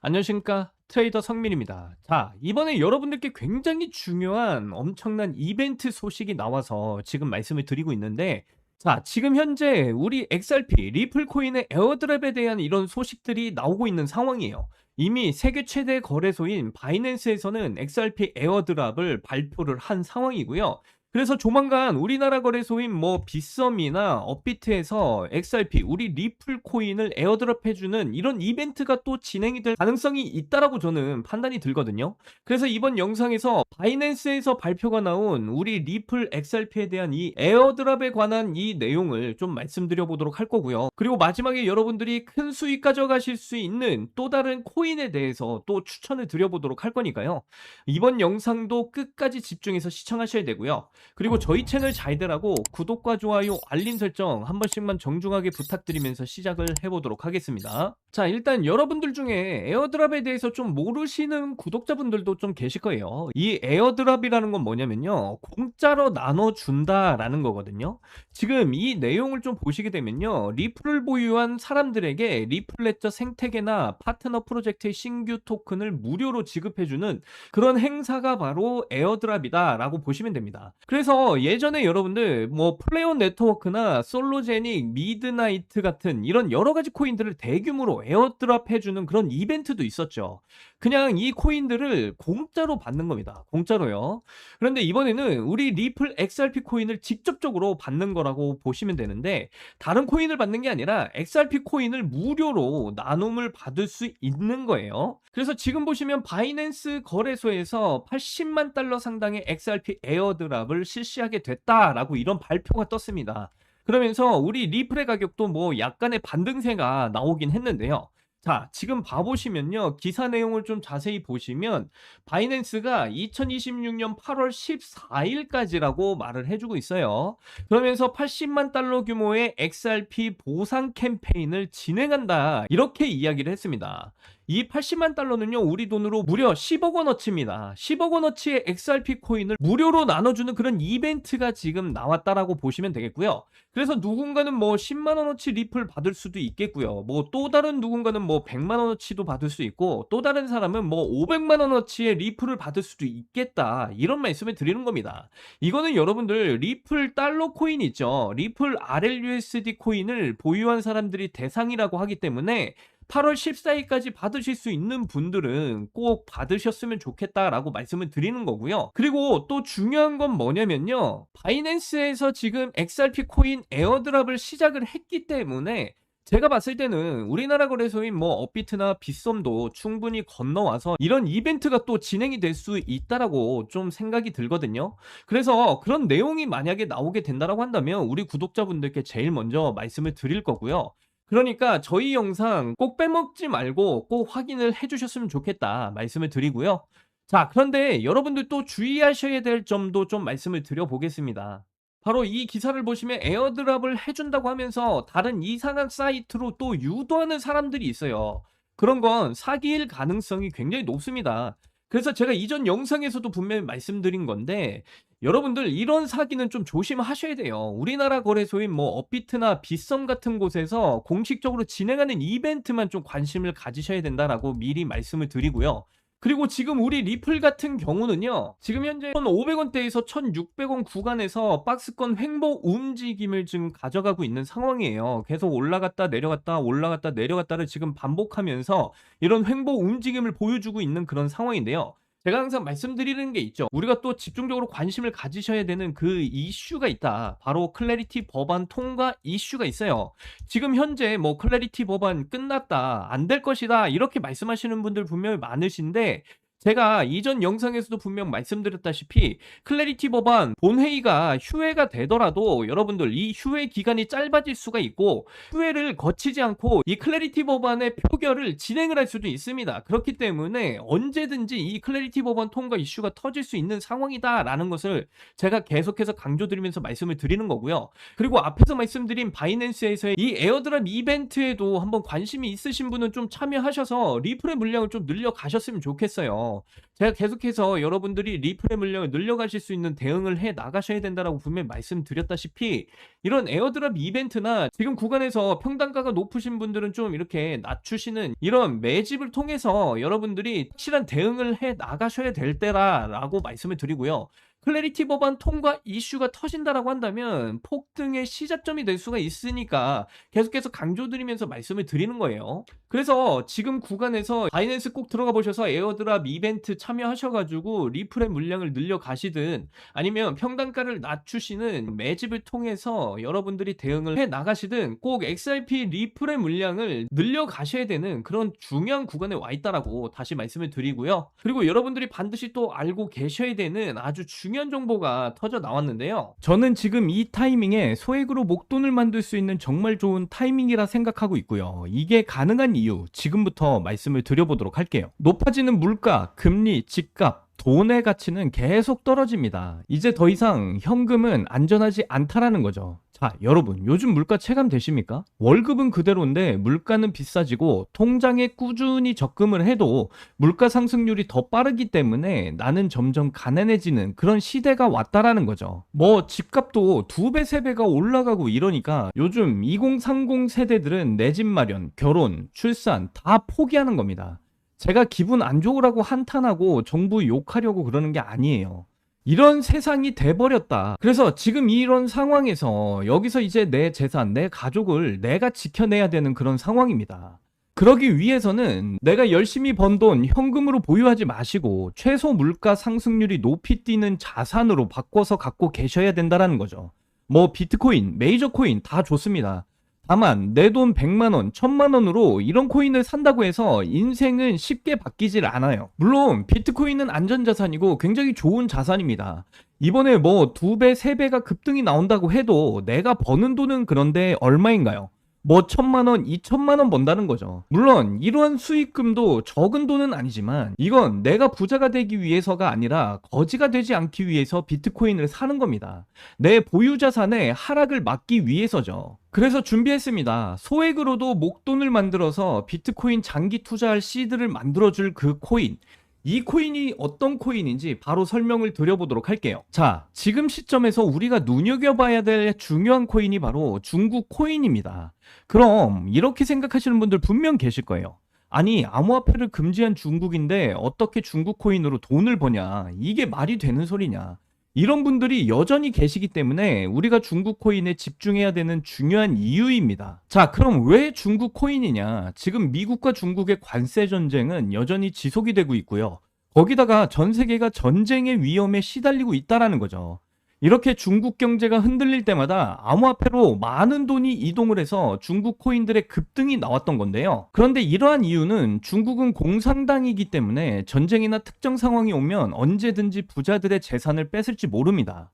안녕하십니까, 트레이더 성민입니다. 자, 이번에 여러분들께 굉장히 중요한 엄청난 이벤트 소식이 나와서 지금 말씀을 드리고 있는데, 자, 지금 현재 우리 XRP 리플 코인의 에어드랍에 대한 이런 소식들이 나오고 있는 상황이에요. 이미 세계 최대 거래소인 바이낸스에서는 XRP 에어드랍을 발표를 한 상황이고요. 그래서 조만간 우리나라 거래소인 뭐 빗썸이나 업비트에서 XRP 우리 리플 코인을 에어드롭 해주는 이런 이벤트가 또 진행이 될 가능성이 있다라고 저는 판단이 들거든요. 그래서 이번 영상에서 바이낸스에서 발표가 나온 우리 리플 XRP에 대한 이 에어드롭에 관한 이 내용을 좀 말씀드려 보도록 할 거고요. 그리고 마지막에 여러분들이 큰 수익 가져가실 수 있는 또 다른 코인에 대해서 또 추천을 드려 보도록 할 거니까요. 이번 영상도 끝까지 집중해서 시청하셔야 되고요. 그리고 저희 채널 잘 되라고 구독과 좋아요, 알림 설정 한 번씩만 정중하게 부탁드리면서 시작을 해보도록 하겠습니다. 자, 일단 여러분들 중에 에어드랍에 대해서 좀 모르시는 구독자분들도 좀 계실 거예요. 이 에어드랍이라는 건 뭐냐면요, 공짜로 나눠준다라는 거거든요. 지금 이 내용을 좀 보시게 되면요, 리플을 보유한 사람들에게 리플레저 생태계나 파트너 프로젝트의 신규 토큰을 무료로 지급해주는 그런 행사가 바로 에어드랍이다라고 보시면 됩니다. 그래서 예전에 여러분들 뭐 플레이온 네트워크나 솔로제닉, 미드나이트 같은 이런 여러 가지 코인들을 대규모로 에어드랍 해주는 그런 이벤트도 있었죠. 그냥 이 코인들을 공짜로 받는 겁니다. 공짜로요. 그런데 이번에는 우리 리플 XRP 코인을 직접적으로 받는 거라고 보시면 되는데, 다른 코인을 받는 게 아니라 XRP 코인을 무료로 나눔을 받을 수 있는 거예요. 그래서 지금 보시면 바이낸스 거래소에서 80만 달러 상당의 XRP 에어드랍을 실시하게 됐다라고 이런 발표가 떴습니다. 그러면서 우리 리플의 가격도 뭐 약간의 반등세가 나오긴 했는데요. 자, 지금 봐보시면요, 기사 내용을 좀 자세히 보시면 바이낸스가 2026년 8월 14일까지라고 말을 해주고 있어요. 그러면서 80만 달러 규모의 XRP 보상 캠페인을 진행한다, 이렇게 이야기를 했습니다. 이 80만 달러는요, 우리 돈으로 무려 10억 원어치입니다. 10억 원어치의 XRP 코인을 무료로 나눠주는 그런 이벤트가 지금 나왔다라고 보시면 되겠고요. 그래서 누군가는 뭐 10만 원어치 리플 받을 수도 있겠고요. 뭐 또 다른 누군가는 뭐 100만 원어치도 받을 수 있고, 또 다른 사람은 뭐 500만 원어치의 리플을 받을 수도 있겠다, 이런 말씀을 드리는 겁니다. 이거는 여러분들 리플 달러 코인 있죠. 리플 RLUSD 코인을 보유한 사람들이 대상이라고 하기 때문에 8월 14일까지 받으실 수 있는 분들은 꼭 받으셨으면 좋겠다라고 말씀을 드리는 거고요. 그리고 또 중요한 건 뭐냐면요, 바이낸스에서 지금 XRP 코인 에어드랍을 시작을 했기 때문에 제가 봤을 때는 우리나라 거래소인 뭐 업비트나 빗썸도 충분히 건너와서 이런 이벤트가 또 진행이 될 수 있다라고 좀 생각이 들거든요. 그래서 그런 내용이 만약에 나오게 된다라고 한다면 우리 구독자분들께 제일 먼저 말씀을 드릴 거고요. 그러니까 저희 영상 꼭 빼먹지 말고 꼭 확인을 해 주셨으면 좋겠다 말씀을 드리고요. 자, 그런데 여러분들 또 주의하셔야 될 점도 좀 말씀을 드려 보겠습니다. 바로 이 기사를 보시면 에어드랍을 해 준다고 하면서 다른 이상한 사이트로 또 유도하는 사람들이 있어요. 그런 건 사기일 가능성이 굉장히 높습니다. 그래서 제가 이전 영상에서도 분명히 말씀드린 건데, 여러분들 이런 사기는 좀 조심하셔야 돼요. 우리나라 거래소인 뭐 업비트나 빗썸 같은 곳에서 공식적으로 진행하는 이벤트만 좀 관심을 가지셔야 된다라고 미리 말씀을 드리고요. 그리고 지금 우리 리플 같은 경우는요, 지금 현재 1,500원대에서 1,600원 구간에서 박스권 횡보 움직임을 지금 가져가고 있는 상황이에요. 계속 올라갔다 내려갔다 올라갔다 내려갔다를 지금 반복하면서 이런 횡보 움직임을 보여주고 있는 그런 상황인데요. 제가 항상 말씀드리는 게 있죠. 우리가 또 집중적으로 관심을 가지셔야 되는 그 이슈가 있다. 바로 클래리티 법안 통과 이슈가 있어요. 지금 현재 뭐 클래리티 법안 끝났다, 안 될 것이다, 이렇게 말씀하시는 분들 분명히 많으신데, 제가 이전 영상에서도 분명 말씀드렸다시피 클래리티 법안 본회의가 휴회가 되더라도 여러분들 이 휴회 기간이 짧아질 수가 있고, 휴회를 거치지 않고 이 클래리티 법안의 표결을 진행을 할 수도 있습니다. 그렇기 때문에 언제든지 이 클래리티 법안 통과 이슈가 터질 수 있는 상황이다라는 것을 제가 계속해서 강조드리면서 말씀을 드리는 거고요. 그리고 앞에서 말씀드린 바이낸스에서의 이 에어드랍 이벤트에도 한번 관심이 있으신 분은 좀 참여하셔서 리플의 물량을 좀 늘려 가셨으면 좋겠어요. 있어요. 제가 계속해서 여러분들이 리플의 물량을 늘려가실 수 있는 대응을 해 나가셔야 된다라고 분명히 말씀드렸다시피 이런 에어드랍 이벤트나 지금 구간에서 평단가가 높으신 분들은 좀 이렇게 낮추시는 이런 매집을 통해서 여러분들이 확실한 대응을 해 나가셔야 될 때라고 말씀을 드리고요. 클래리티 법안 통과 이슈가 터진다라고 한다면 폭등의 시작점이 될 수가 있으니까 계속해서 강조드리면서 말씀을 드리는 거예요. 그래서 지금 구간에서 바이낸스 꼭 들어가 보셔서 에어드랍 이벤트 참여하셔가지고 리플의 물량을 늘려 가시든 아니면 평단가를 낮추시는 매집을 통해서 여러분들이 대응을 해 나가시든 꼭 XRP 리플의 물량을 늘려 가셔야 되는 그런 중요한 구간에 와 있다라고 다시 말씀을 드리고요. 그리고 여러분들이 반드시 또 알고 계셔야 되는 아주 중요한 정보가 터져 나왔는데요. 저는 지금 이 타이밍에 소액으로 목돈을 만들 수 있는 정말 좋은 타이밍이라 생각하고 있고요. 이게 가능한 이유 지금부터 말씀을 드려보도록 할게요. 높아지는 물가, 금리, 집값, 돈의 가치는 계속 떨어집니다. 이제 더 이상 현금은 안전하지 않다라는 거죠. 자, 여러분, 요즘 물가 체감되십니까? 월급은 그대로인데 물가는 비싸지고 통장에 꾸준히 적금을 해도 물가 상승률이 더 빠르기 때문에 나는 점점 가난해지는 그런 시대가 왔다라는 거죠. 뭐 집값도 2배, 3배가 올라가고 이러니까 요즘 2030 세대들은 내 집 마련, 결혼, 출산 다 포기하는 겁니다. 제가 기분 안 좋으라고 한탄하고 정부 욕하려고 그러는 게 아니에요. 이런 세상이 돼버렸다. 그래서 지금 이런 상황에서 여기서 이제 내 재산, 내 가족을 내가 지켜내야 되는 그런 상황입니다. 그러기 위해서는 내가 열심히 번 돈 현금으로 보유하지 마시고 최소 물가 상승률이 높이 뛰는 자산으로 바꿔서 갖고 계셔야 된다는 거죠. 뭐 비트코인, 메이저 코인 다 좋습니다. 다만 내 돈 100만원, 1000만원으로 이런 코인을 산다고 해서 인생은 쉽게 바뀌질 않아요. 물론 비트코인은 안전자산이고 굉장히 좋은 자산입니다. 이번에 뭐 2배, 3배가 급등이 나온다고 해도 내가 버는 돈은 그런데 얼마인가요? 뭐 1000만원, 2000만원 번다는 거죠. 물론 이러한 수익금도 적은 돈은 아니지만 이건 내가 부자가 되기 위해서가 아니라 거지가 되지 않기 위해서 비트코인을 사는 겁니다. 내 보유자산의 하락을 막기 위해서죠. 그래서 준비했습니다. 소액으로도 목돈을 만들어서 비트코인 장기 투자할 시드를 만들어줄 그 코인. 이 코인이 어떤 코인인지 바로 설명을 드려보도록 할게요. 자, 지금 시점에서 우리가 눈여겨봐야 될 중요한 코인이 바로 중국 코인입니다. 그럼 이렇게 생각하시는 분들 분명 계실 거예요. 아니, 암호화폐를 금지한 중국인데 어떻게 중국 코인으로 돈을 버냐? 이게 말이 되는 소리냐? 이런 분들이 여전히 계시기 때문에 우리가 중국 코인에 집중해야 되는 중요한 이유입니다. 자, 그럼 왜 중국 코인이냐? 지금 미국과 중국의 관세 전쟁은 여전히 지속이 되고 있고요. 거기다가 전 세계가 전쟁의 위험에 시달리고 있다라는 거죠. 이렇게 중국 경제가 흔들릴 때마다 암호화폐로 많은 돈이 이동을 해서 중국 코인들의 급등이 나왔던 건데요. 그런데 이러한 이유는 중국은 공산당이기 때문에 전쟁이나 특정 상황이 오면 언제든지 부자들의 재산을 뺏을지 모릅니다.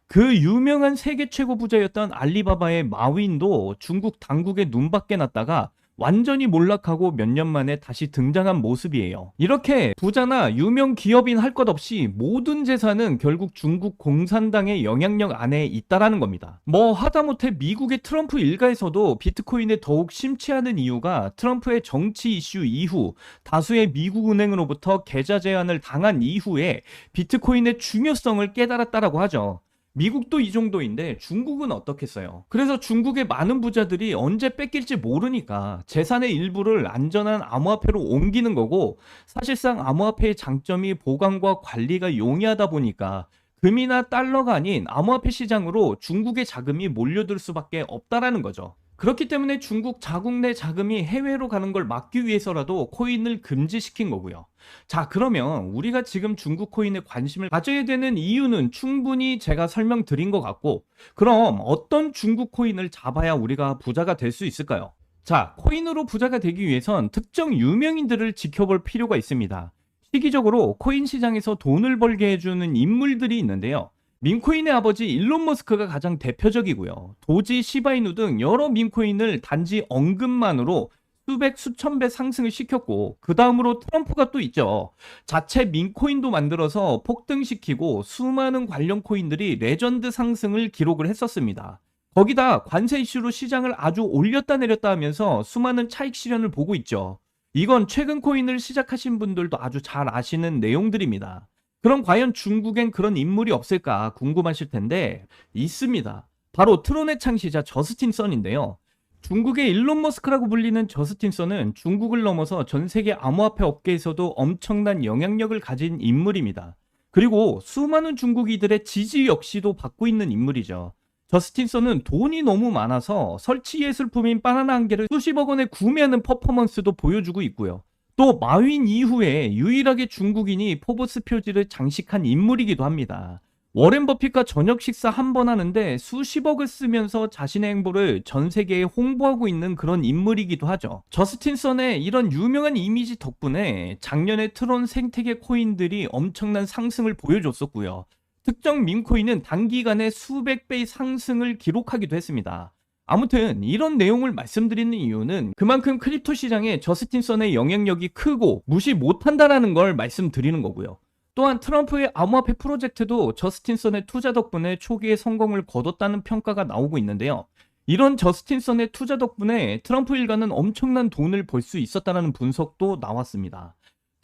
그 유명한 세계 최고 부자였던 알리바바의 마윈도 중국 당국의 눈밖에 났다가 완전히 몰락하고 몇 년 만에 다시 등장한 모습이에요. 이렇게 부자나 유명 기업인 할 것 없이 모든 재산은 결국 중국 공산당의 영향력 안에 있다라는 겁니다. 뭐 하다못해 미국의 트럼프 일가에서도 비트코인에 더욱 심취하는 이유가 트럼프의 정치 이슈 이후 다수의 미국 은행으로부터 계좌 제한을 당한 이후에 비트코인의 중요성을 깨달았다라고 하죠. 미국도 이 정도인데 중국은 어떻겠어요? 그래서 중국의 많은 부자들이 언제 뺏길지 모르니까 재산의 일부를 안전한 암호화폐로 옮기는 거고, 사실상 암호화폐의 장점이 보관과 관리가 용이하다 보니까 금이나 달러가 아닌 암호화폐 시장으로 중국의 자금이 몰려들 수밖에 없다라는 거죠. 그렇기 때문에 중국 자국 내 자금이 해외로 가는 걸 막기 위해서라도 코인을 금지시킨 거고요. 자, 그러면 우리가 지금 중국 코인에 관심을 가져야 되는 이유는 충분히 제가 설명드린 것 같고, 그럼 어떤 중국 코인을 잡아야 우리가 부자가 될 수 있을까요? 자, 코인으로 부자가 되기 위해선 특정 유명인들을 지켜볼 필요가 있습니다. 시기적으로 코인 시장에서 돈을 벌게 해주는 인물들이 있는데요. 밈코인의 아버지 일론 머스크가 가장 대표적이고요. 도지, 시바이누 등 여러 밈코인을 단지 언급만으로 수백, 수천 배 상승을 시켰고, 그 다음으로 트럼프가 또 있죠. 자체 밈코인도 만들어서 폭등시키고 수많은 관련 코인들이 레전드 상승을 기록을 했었습니다. 거기다 관세 이슈로 시장을 아주 올렸다 내렸다 하면서 수많은 차익 실현을 보고 있죠. 이건 최근 코인을 시작하신 분들도 아주 잘 아시는 내용들입니다. 그럼 과연 중국엔 그런 인물이 없을까 궁금하실 텐데 있습니다. 바로 트론의 창시자 저스틴 선인데요. 중국의 일론 머스크라고 불리는 저스틴 선은 중국을 넘어서 전 세계 암호화폐 업계에서도 엄청난 영향력을 가진 인물입니다. 그리고 수많은 중국인들의 지지 역시도 받고 있는 인물이죠. 저스틴 선은 돈이 너무 많아서 설치 예술품인 바나나 한 개를 수십억 원에 구매하는 퍼포먼스도 보여주고 있고요. 또 마윈 이후에 유일하게 중국인이 포브스 표지를 장식한 인물이기도 합니다. 워렌 버핏과 저녁 식사 한 번 하는데 수십억을 쓰면서 자신의 행보를 전 세계에 홍보하고 있는 그런 인물이기도 하죠. 저스틴 선의 이런 유명한 이미지 덕분에 작년에 트론 생태계 코인들이 엄청난 상승을 보여줬었고요. 특정 밈코인은 단기간에 수백 배의 상승을 기록하기도 했습니다. 아무튼 이런 내용을 말씀드리는 이유는 그만큼 크립토 시장에 저스틴 선의 영향력이 크고 무시 못한다라는 걸 말씀드리는 거고요. 또한 트럼프의 암호화폐 프로젝트도 저스틴 선의 투자 덕분에 초기에 성공을 거뒀다는 평가가 나오고 있는데요. 이런 저스틴 선의 투자 덕분에 트럼프 일가는 엄청난 돈을 벌 수 있었다는 분석도 나왔습니다.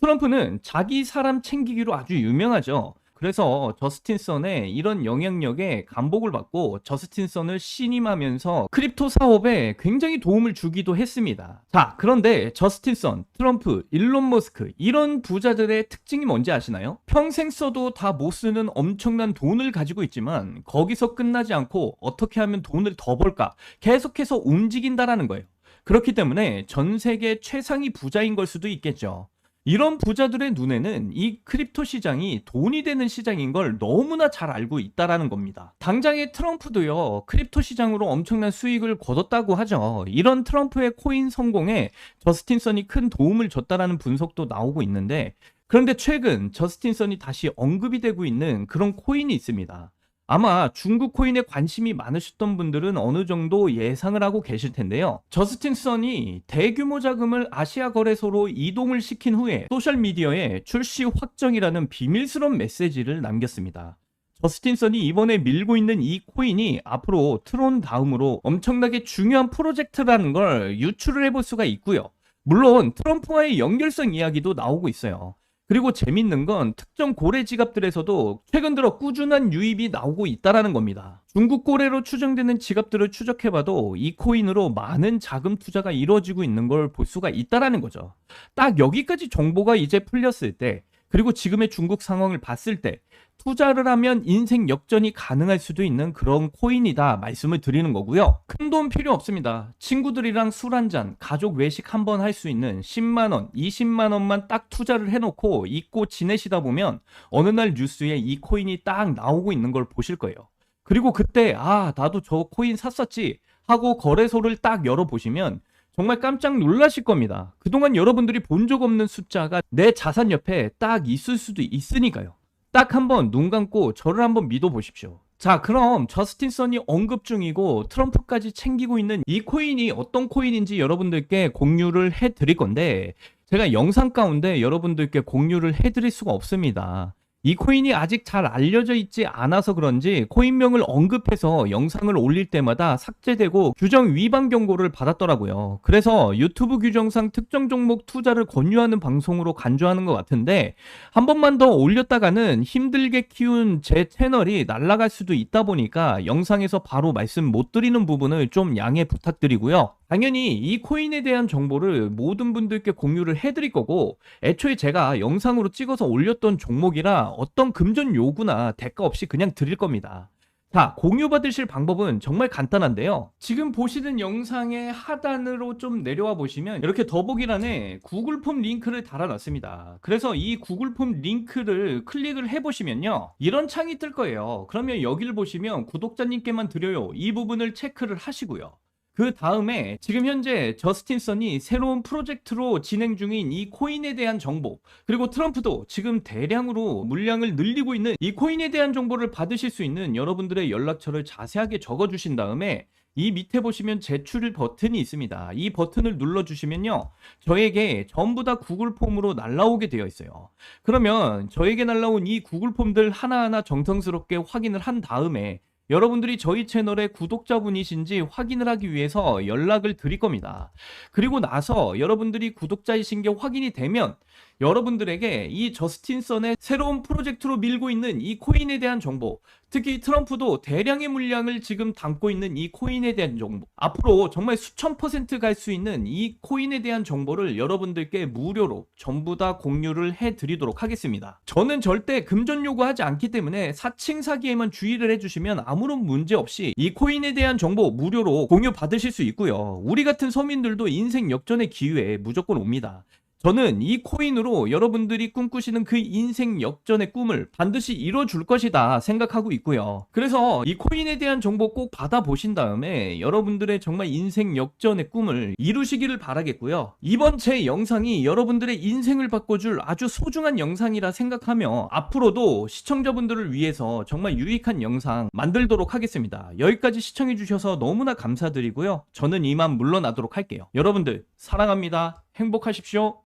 트럼프는 자기 사람 챙기기로 아주 유명하죠. 그래서 저스틴 선의 이런 영향력에 감복을 받고 저스틴 선을 신임하면서 크립토 사업에 굉장히 도움을 주기도 했습니다. 자, 그런데 저스틴 선, 트럼프, 일론 머스크 이런 부자들의 특징이 뭔지 아시나요? 평생 써도 다 못 쓰는 엄청난 돈을 가지고 있지만 거기서 끝나지 않고 어떻게 하면 돈을 더 벌까 계속해서 움직인다라는 거예요. 그렇기 때문에 전 세계 최상위 부자인 걸 수도 있겠죠. 이런 부자들의 눈에는 이 크립토 시장이 돈이 되는 시장인 걸 너무나 잘 알고 있다라는 겁니다. 당장의 트럼프도요, 크립토 시장으로 엄청난 수익을 거뒀다고 하죠. 이런 트럼프의 코인 성공에 저스틴 선이 큰 도움을 줬다라는 분석도 나오고 있는데, 그런데 최근 저스틴 선이 다시 언급이 되고 있는 그런 코인이 있습니다. 아마 중국 코인에 관심이 많으셨던 분들은 어느 정도 예상을 하고 계실 텐데요. 저스틴 선이 대규모 자금을 아시아 거래소로 이동을 시킨 후에 소셜미디어에 출시 확정이라는 비밀스러운 메시지를 남겼습니다. 저스틴 선이 이번에 밀고 있는 이 코인이 앞으로 트론 다음으로 엄청나게 중요한 프로젝트라는 걸 유추를 해볼 수가 있고요. 물론 트럼프와의 연결성 이야기도 나오고 있어요. 그리고 재밌는 건 특정 고래 지갑들에서도 최근 들어 꾸준한 유입이 나오고 있다라는 겁니다. 중국 고래로 추정되는 지갑들을 추적해봐도 이 코인으로 많은 자금 투자가 이루어지고 있는 걸 볼 수가 있다라는 거죠. 딱 여기까지 정보가 이제 풀렸을 때, 그리고 지금의 중국 상황을 봤을 때 투자를 하면 인생 역전이 가능할 수도 있는 그런 코인이다 말씀을 드리는 거고요. 큰 돈 필요 없습니다. 친구들이랑 술 한잔, 가족 외식 한번 할 수 있는 10만원, 20만원만 딱 투자를 해놓고 잊고 지내시다 보면 어느 날 뉴스에 이 코인이 딱 나오고 있는 걸 보실 거예요. 그리고 그때 나도 저 코인 샀었지 하고 거래소를 딱 열어보시면 정말 깜짝 놀라실 겁니다. 그동안 여러분들이 본 적 없는 숫자가 내 자산 옆에 딱 있을 수도 있으니까요. 딱 한번 눈 감고 저를 한번 믿어보십시오. 자, 그럼 저스틴 선이 언급 중이고 트럼프까지 챙기고 있는 이 코인이 어떤 코인인지 여러분들께 공유를 해드릴 건데, 제가 영상 가운데 여러분들께 공유를 해드릴 수가 없습니다. 이 코인이 아직 잘 알려져 있지 않아서 그런지 코인명을 언급해서 영상을 올릴 때마다 삭제되고 규정 위반 경고를 받았더라고요. 그래서 유튜브 규정상 특정 종목 투자를 권유하는 방송으로 간주하는 것 같은데, 한 번만 더 올렸다가는 힘들게 키운 제 채널이 날아갈 수도 있다 보니까 영상에서 바로 말씀 못 드리는 부분을 좀 양해 부탁드리고요. 당연히 이 코인에 대한 정보를 모든 분들께 공유를 해드릴 거고, 애초에 제가 영상으로 찍어서 올렸던 종목이라 어떤 금전 요구나 대가 없이 그냥 드릴 겁니다. 자, 공유 받으실 방법은 정말 간단한데요. 지금 보시는 영상의 하단으로 좀 내려와 보시면 이렇게 더보기란에 구글 폼 링크를 달아놨습니다. 그래서 이 구글 폼 링크를 클릭을 해보시면요, 이런 창이 뜰 거예요. 그러면 여기를 보시면 구독자님께만 드려요, 이 부분을 체크를 하시고요. 그 다음에 지금 현재 저스틴 선이 새로운 프로젝트로 진행 중인 이 코인에 대한 정보, 그리고 트럼프도 지금 대량으로 물량을 늘리고 있는 이 코인에 대한 정보를 받으실 수 있는 여러분들의 연락처를 자세하게 적어주신 다음에 이 밑에 보시면 제출 버튼이 있습니다. 이 버튼을 눌러주시면요, 저에게 전부 다 구글 폼으로 날라오게 되어 있어요. 그러면 저에게 날라온 이 구글 폼들 하나하나 정성스럽게 확인을 한 다음에 여러분들이 저희 채널의 구독자분이신지 확인을 하기 위해서 연락을 드릴 겁니다. 그리고 나서 여러분들이 구독자이신 게 확인이 되면 여러분들에게 이 저스틴 선의 새로운 프로젝트로 밀고 있는 이 코인에 대한 정보, 특히 트럼프도 대량의 물량을 지금 담고 있는 이 코인에 대한 정보, 앞으로 정말 수천 % 갈 수 있는 이 코인에 대한 정보를 여러분들께 무료로 전부 다 공유를 해드리도록 하겠습니다. 저는 절대 금전 요구하지 않기 때문에 사칭 사기에만 주의를 해주시면 아무런 문제 없이 이 코인에 대한 정보 무료로 공유 받으실 수 있고요. 우리 같은 서민들도 인생 역전의 기회에 무조건 옵니다. 저는 이 코인으로 여러분들이 꿈꾸시는 그 인생 역전의 꿈을 반드시 이뤄줄 것이다 생각하고 있고요. 그래서 이 코인에 대한 정보 꼭 받아보신 다음에 여러분들의 정말 인생 역전의 꿈을 이루시기를 바라겠고요. 이번 제 영상이 여러분들의 인생을 바꿔줄 아주 소중한 영상이라 생각하며 앞으로도 시청자분들을 위해서 정말 유익한 영상 만들도록 하겠습니다. 여기까지 시청해주셔서 너무나 감사드리고요. 저는 이만 물러나도록 할게요. 여러분들 사랑합니다. 행복하십시오.